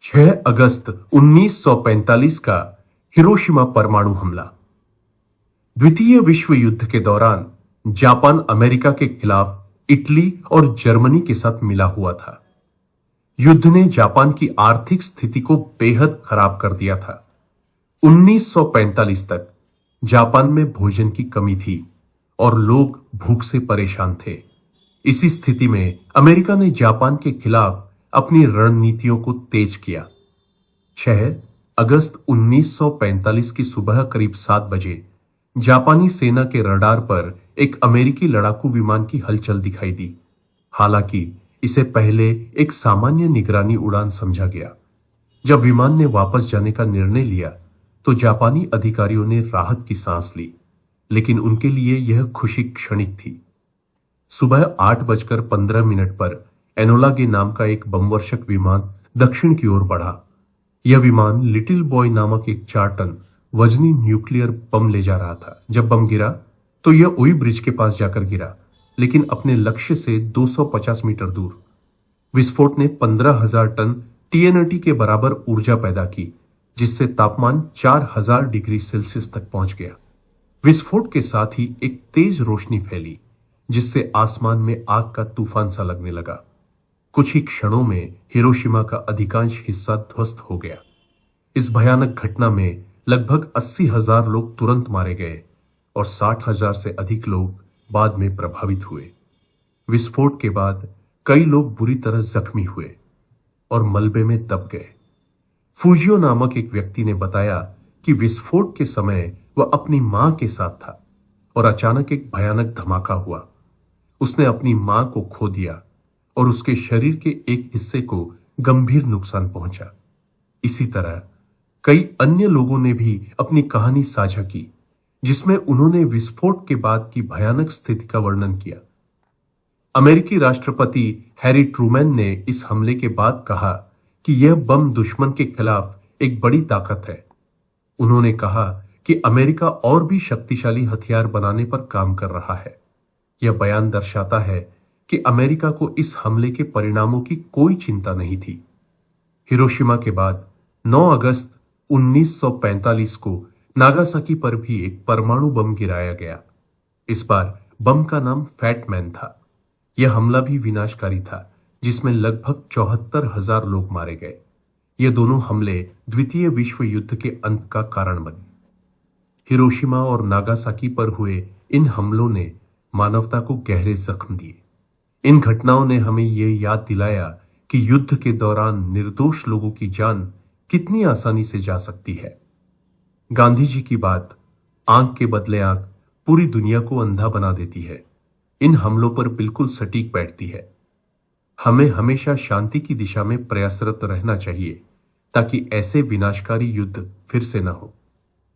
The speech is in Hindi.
6 अगस्त 1945 का हिरोशिमा परमाणु हमला। द्वितीय विश्व युद्ध के दौरान जापान अमेरिका के खिलाफ इटली और जर्मनी के साथ मिला हुआ था। युद्ध ने जापान की आर्थिक स्थिति को बेहद खराब कर दिया था। 1945 तक जापान में भोजन की कमी थी और लोग भूख से परेशान थे। इसी स्थिति में अमेरिका ने जापान के खिलाफ अपनी रणनीतियों को तेज किया। 6 अगस्त 1945 की सुबह करीब 7 बजे जापानी सेना के रडार पर एक अमेरिकी लड़ाकू विमान की हलचल दिखाई दी। हालांकि इसे पहले एक सामान्य निगरानी उड़ान समझा गया। जब विमान ने वापस जाने का निर्णय लिया तो जापानी अधिकारियों ने राहत की सांस ली, लेकिन उनके लिए यह खुशी क्षणिक थी। सुबह 8:15 पर एनोला गे नाम का एक बमवर्षक विमान दक्षिण की ओर बढ़ा। यह विमान लिटिल बॉय नामक एक 4 टन वजनी न्यूक्लियर बम ले जा रहा था। जब बम गिरा तो यह ओई ब्रिज के पास जाकर गिरा, लेकिन अपने लक्ष्य से 250 मीटर दूर। विस्फोट ने 15,000 टन टीएनटी के बराबर ऊर्जा पैदा की, जिससे तापमान 4000 डिग्री सेल्सियस तक पहुंच गया। विस्फोट के साथ ही एक तेज रोशनी फैली, जिससे आसमान में आग का तूफान सा लगने लगा। कुछ ही क्षणों में हिरोशिमा का अधिकांश हिस्सा ध्वस्त हो गया। इस भयानक घटना में लगभग 80,000 लोग तुरंत मारे गए और 60,000 से अधिक लोग बाद में प्रभावित हुए। विस्फोट के बाद कई लोग बुरी तरह जख्मी हुए और मलबे में दब गए। फूजियो नामक एक व्यक्ति ने बताया कि विस्फोट के समय वह अपनी मां के साथ था और अचानक एक भयानक धमाका हुआ। उसने अपनी मां को खो दिया और उसके शरीर के एक हिस्से को गंभीर नुकसान पहुंचा। इसी तरह कई अन्य लोगों ने भी अपनी कहानी साझा की, जिसमें उन्होंने विस्फोट के बाद की भयानक स्थिति का वर्णन किया। अमेरिकी राष्ट्रपति हैरी ट्रूमैन ने इस हमले के बाद कहा कि यह बम दुश्मन के खिलाफ एक बड़ी ताकत है। उन्होंने कहा कि अमेरिका और भी शक्तिशाली हथियार बनाने पर काम कर रहा है। यह बयान दर्शाता है कि अमेरिका को इस हमले के परिणामों की कोई चिंता नहीं थी। हिरोशिमा के बाद 9 अगस्त 1945 को नागासाकी पर भी एक परमाणु बम गिराया गया। इस बार बम का नाम फैट मैन था। यह हमला भी विनाशकारी था, जिसमें लगभग 74,000 लोग मारे गए। ये दोनों हमले द्वितीय विश्व युद्ध के अंत का कारण बने। हिरोशिमा और नागासाकी पर हुए इन हमलों ने मानवता को गहरे जख्म दिए। इन घटनाओं ने हमें यह याद दिलाया कि युद्ध के दौरान निर्दोष लोगों की जान कितनी आसानी से जा सकती है। गांधी जी की बात, आंख के बदले आंख पूरी दुनिया को अंधा बना देती है, इन हमलों पर बिल्कुल सटीक बैठती है। हमें हमेशा शांति की दिशा में प्रयासरत रहना चाहिए, ताकि ऐसे विनाशकारी युद्ध फिर से न हो।